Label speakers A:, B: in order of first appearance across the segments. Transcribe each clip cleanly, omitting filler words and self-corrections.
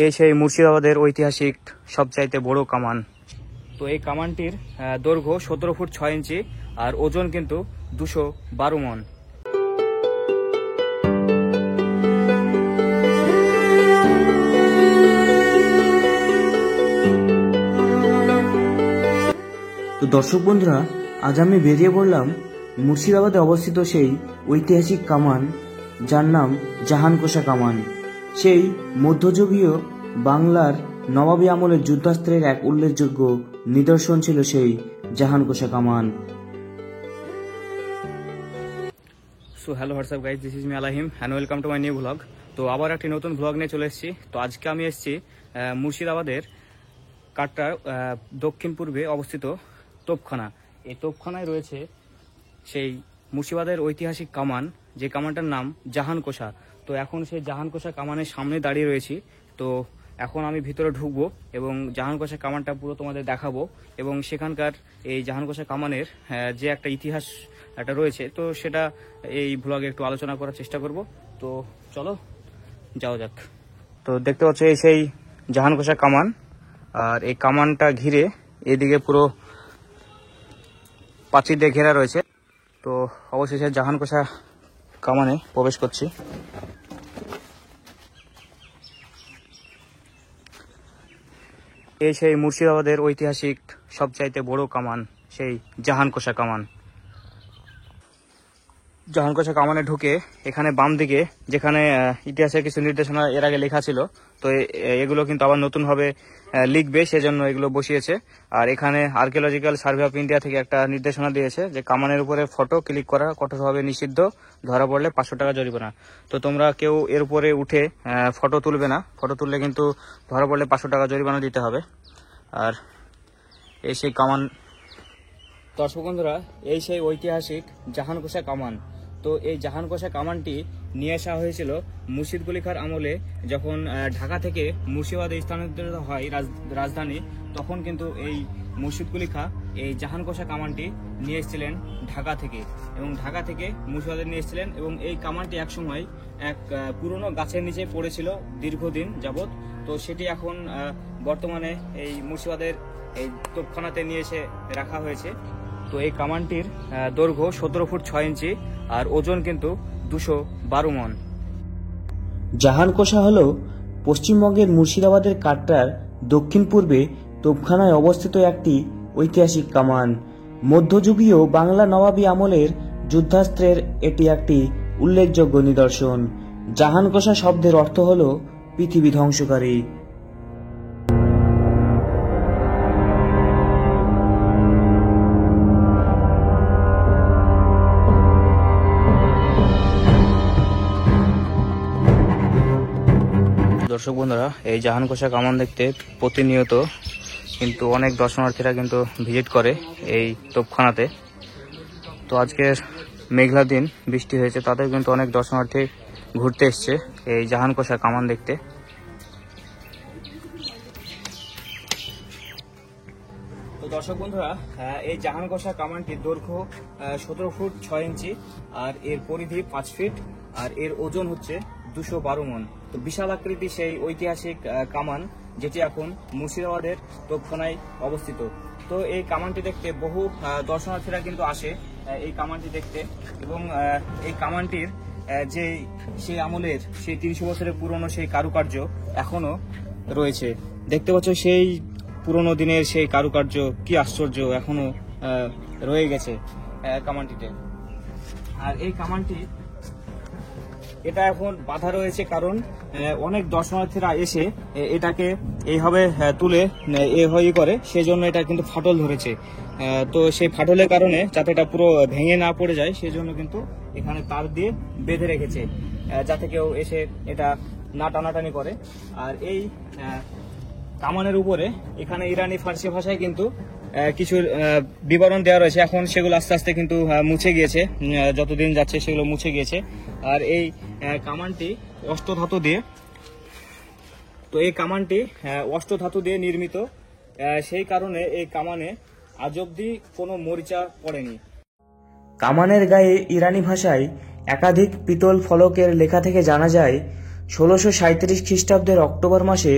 A: এই সেই মুর্শিদাবাদের ঐতিহাসিক সবচাইতে বড় কামান। তো এই কামানটির দৈর্ঘ্য 17 ফুট 6 ইঞ্চি আর ওজন কিন্তু 212 মন।
B: তো দর্শক বন্ধুরা, আজ আমি বেরিয়ে পড়লাম মুর্শিদাবাদে অবস্থিত সেই ঐতিহাসিক কামান, যার নাম জাহানকোষা কামান। সেই মধ্যযুগীয় বাংলার নবাবী আমলের যুদ্ধাস্ত্রের এক উল্লেখযোগ্য নিদর্শন ছিল সেই জাহানকোষা কামান।
A: So hello WhatsApp guys, this is me আলাহিম and welcome to my new blog. তো আবার একটি নতুন ব্লগ নিয়ে চলে এসেছি। তো আজকে আমি এসেছি মুর্শিদাবাদের কাটরার দক্ষিণ পূর্বে অবস্থিত তোপখানা। এই তোপখানায় রয়েছে সেই মুর্শিদাবাদের ঐতিহাসিক কামান, যে কামানটার নাম জাহানকোষা। তো এখন সেই জাহানকোষা কামানের সামনে দাঁড়িয়ে রয়েছি। তো এখন আমি ভিতরে ঢুকবো এবং জাহানকোষা কামানটা পুরো তোমাদের দেখাবো এবং সেখানকার এই জাহানকোষা কামানের যে একটা ইতিহাস একটা রয়েছে, তো সেটা এই ব্লগে একটু আলোচনা করার চেষ্টা করব। তো চলো যাও যাক। তো দেখতে পাচ্ছ এই সেই জাহানকোষা কামান, আর এই কামানটা ঘিরে এদিকে পুরো প্রাচীর দিয়ে ঘেরা রয়েছে। তো অবশেষে জাহানকোষা কামানে প্রবেশ করছি। এই সেই মুর্শিদাবাদের ঐতিহাসিক সবচাইতে বড় কামান, সেই জাহানকোষা কামান। জাহানকোষা কামানে ঢুকে এখানে বাম দিকে যেখানে ইতিহাসের কিছু নির্দেশনা এর আগে লেখা ছিল, তো এগুলো কিন্তু আবার নতুনভাবে লিখবে, সেজন্য এগুলো বসিয়েছে। আর এখানে আর্কিওলজিক্যাল সার্ভে অফ ইন্ডিয়া থেকে একটা নির্দেশনা দিয়েছে যে কামানের উপরে ফটো ক্লিক করা কঠোরভাবে নিষিদ্ধ, ধরা পড়লে 500 টাকা জরিমানা। তো তোমরা কেউ এর উপরে উঠে ফটো তুলবে না, ফটো তুললে কিন্তু ধরা পড়লে 500 টাকা জরিমানা দিতে হবে। আর এই সেই কামান। দর্শক বন্ধুরা, এই সেই ঐতিহাসিক জাহানকোষা কামান। তো এই জাহানকোষা কামানটি নিয়ে আসা হয়েছিল মুর্শিদ কুলি খাঁর আমলে, যখন ঢাকা থেকে মুর্শিদাবাদে স্থানান্তরিত হয় রাজধানী, তখন কিন্তু এই মুর্শিদ কুলি খাঁ এই জাহানকোষা কামানটি নিয়ে এসেছিলেন ঢাকা থেকে, এবং ঢাকা থেকে মুর্শিদাবাদে নিয়ে এসেছিলেন। এবং এই কামানটি একসময় এক পুরনো গাছের নিচে পড়েছিল দীর্ঘদিন যাবৎ। তো সেটি এখন বর্তমানে এই মুর্শিদাবাদের এই তোপখানাতে নিয়ে এসে রাখা হয়েছে। তো এই কামানটির দৈর্ঘ্য 17 ফুট 6 ইঞ্চি আর ওজন কিন্তু 212 মন।
B: জাহানকোষা হল পশ্চিমবঙ্গের মুর্শিদাবাদের কাটরার দক্ষিণ পূর্বে তোপখানায় অবস্থিত একটি ঐতিহাসিক কামান। মধ্যযুগীয় বাংলা নবাবী আমলের যুদ্ধাস্ত্রের এটি একটি উল্লেখযোগ্য নিদর্শন। জাহানকোষা শব্দের অর্থ হল পৃথিবী ধ্বংসকারী।
A: দর্শক বন্ধুরা, এই জাহানকোষা কামান দেখতে প্রতিনিয়ত কিন্তু অনেক দর্শনার্থীরা কিন্তু ভিজিট করে এই তোপখানাতে। তো আজকের মেঘলা দিন, বৃষ্টি হয়েছে, তাদের কিন্তু অনেক দর্শনার্থী ঘুরতে এসছে এই জাহানকোষা কামান দেখতে। তো দর্শক বন্ধুরা, এই জাহানকোষা কামানটির দৈর্ঘ্য 17 ফুট 6 ইঞ্চি আর এর পরিধি 5 ফিট আর এর ওজন হচ্ছে 212 মন। তো বিশাল আকৃতি সেই ঐতিহাসিক কামান, যেটি এখন মুর্শিদাবাদের তোপখানায় অবস্থিত। তো এই কামানটি দেখতে বহু দর্শনার্থীরা কিন্তু আসে এই কামানটি দেখতে, এবং এই কামানটির যে সেই আমলের সেই 300 বছরের পুরনো সেই কারুকার্য এখনো রয়েছে। দেখতে পাচ্ছ সেই পুরনো দিনের সেই কারুকার্য, কি আশ্চর্য, এখনো রয়ে গেছে কামানটিতে। আর এই কামানটি এটা এখন বাধা রয়েছে, কারণ অনেক দর্শনার্থীরা এসে এটাকে এইভাবে তুলে এভাবেই করে, সেজন্য এটা কিন্তু ফাটল ধরেছে। তো সেই ফাটলের কারণে যাতে এটা পুরো ভেঙে না পড়ে যায়, সেজন্য কিন্তু এখানে তার দিয়ে বেঁধে রেখেছে, যাতে কেউ এসে এটা না টানাটানি করে। আর এই কামানের উপরে এখানে ইরানি ফার্সি ভাষায় কিন্তু কিছু বিবরণ দেওয়া রয়েছে। এখন সেগুলো আস্তে আস্তে কিন্তু মুছে গিয়েছে, যতদিন যাচ্ছে সেগুলো মুছে গিয়েছে। আর এই কামানটি অষ্টধাতু দিয়ে, তো এই কামানটি অষ্টধাতু দিয়ে নির্মিত, সেই কারণে এই কামানে আজ অব্দি কোনো মরিচা পড়েনি।
B: কামানের গায়ে ইরানি ভাষায় একাধিক পিতল ফলকের লেখা থেকে জানা যায় 1637 খ্রিস্টাব্দের অক্টোবর মাসে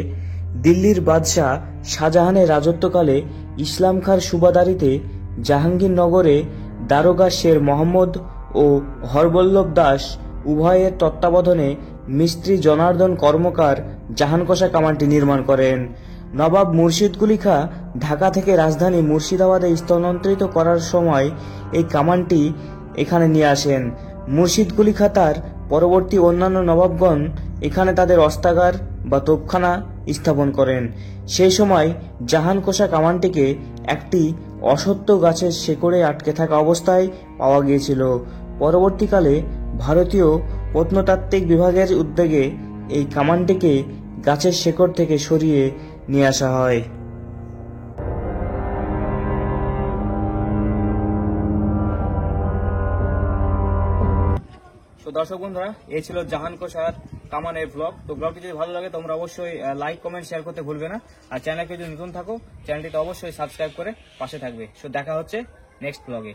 B: দিল্লির বাদশাহ শাহজাহানের রাজত্বকালে ইসলাম খাঁর সুবাদারিতে জাহাঙ্গীরনগরে দারোগা শের মোহাম্মদ ও হরবল্লভ দাস উভয়ের তত্ত্বাবধানে মিস্ত্রি জনার্দন কর্মকার জাহানকোষা কামানটি নির্মাণ করেন। নবাব মুর্শিদ কুলি খাঁ ঢাকা থেকে রাজধানী মুর্শিদাবাদে স্থানান্তরিত করার সময় এই কামানটি এখানে নিয়ে আসেন। মুর্শিদ কুলি খাঁ তার পরবর্তী অন্যান্য নবাবগণ এখানে তাদের অস্ত্রাগার বা তোপখানা স্থাপন করেন। সেই সময় জাহানকোষা কামানটিকে একটি অশ্বত্থ গাছের শেকড়ে আটকে থাকা অবস্থায় পাওয়া গিয়েছিল। পরবর্তীকালে ভারতীয় প্রত্নতাত্ত্বিক বিভাগের উদ্যোগে এই কামানটিকে গাছের শেকড় থেকে সরিয়ে নিয়ে আসা হয়।
A: তো দর্শক বন্ধুরা, এই ছিল জাহানকোষার কামানের ব্লগ। তো ব্লগটি যদি ভালো লাগে তোমরা অবশ্যই লাইক, কমেন্ট, শেয়ার করতে ভুলবে না। আর চ্যানেলকে যদি নতুন থাকো চ্যানেলটিতে অবশ্যই সাবস্ক্রাইব করে পাশে থাকবে। সো দেখা হচ্ছে নেক্সট ব্লগে।